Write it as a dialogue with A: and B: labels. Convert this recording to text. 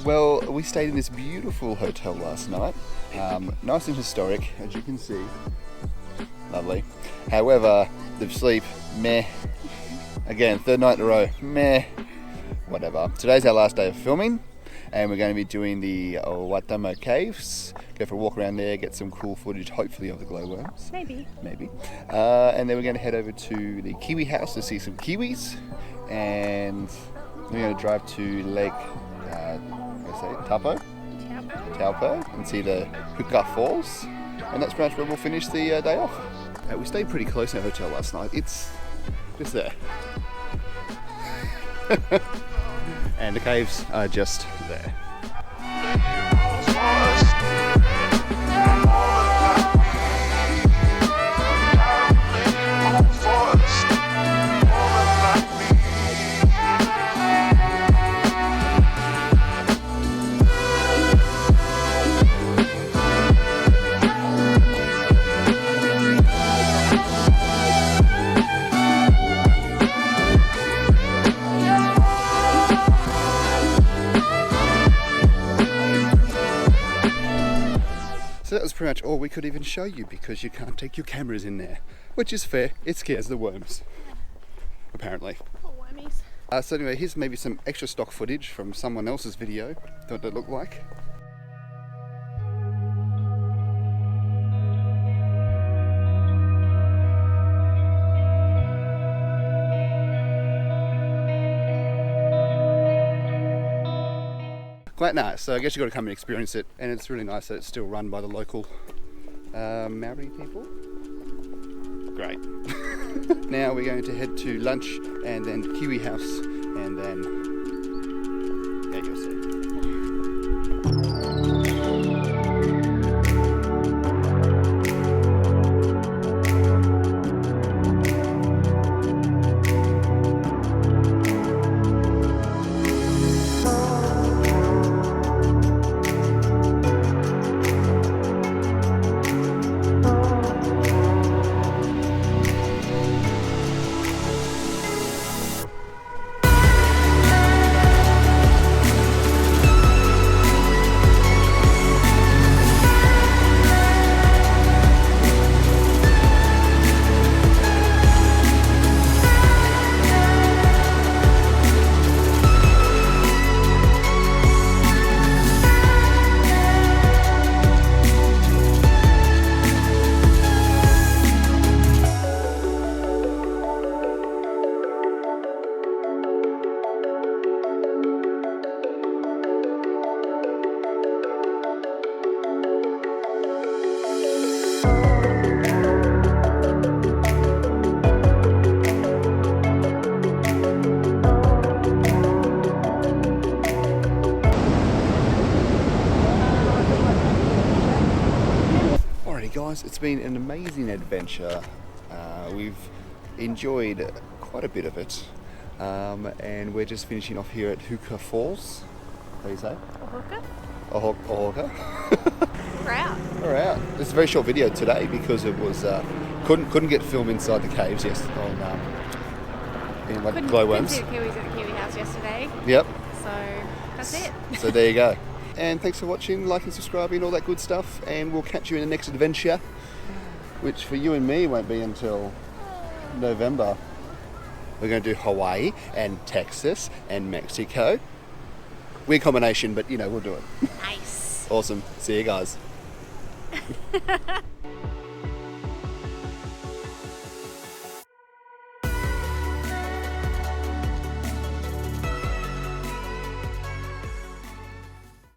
A: Well, we stayed in this beautiful hotel last night. Nice and historic, as you can see. Lovely. However, the sleep, meh. Again, third night in a row, meh. Whatever. Today's our last day of filming, and we're going to be doing the Waitomo Caves. Go for a walk around there, get some cool footage, hopefully of the glowworms.
B: Maybe.
A: And then we're going to head over to the Kiwi house to see some kiwis, and we're going to drive to Lake Taupo and see the Huka Falls, and that's pretty much where we'll finish the day off. We stayed pretty close in our hotel last night. It's just there. And the caves are just there. So that was pretty much all we could even show you, because you can't take your cameras in there, which is fair. It scares the worms, apparently.
B: Oh, wormies.
A: So anyway, here's maybe some extra stock footage from someone else's video. What it looked like. Quite nice, so I guess you've got to come and experience it, and it's really nice that it's still run by the local Maori people. Great. Now we're going to head to lunch and then Kiwi house, and then, yeah, you'll see. Guys, it's been an amazing adventure. We've enjoyed quite a bit of it, and we're just finishing off here at Huka Falls. What do you say? Ohoka?
B: We're out.
A: We're out. It's a very short video today because it was couldn't get film inside the caves in like glowworms.
B: Couldn't see the Kiwis at the Kiwi house yesterday.
A: Yep.
B: So that's it.
A: So there you go. And thanks for watching, like and subscribing, all that good stuff. And we'll catch you in the next adventure, which for you and me won't be until November. We're going to do Hawaii and Texas and Mexico. Weird combination, but you know, we'll do it.
B: Nice.
A: Awesome. See you guys.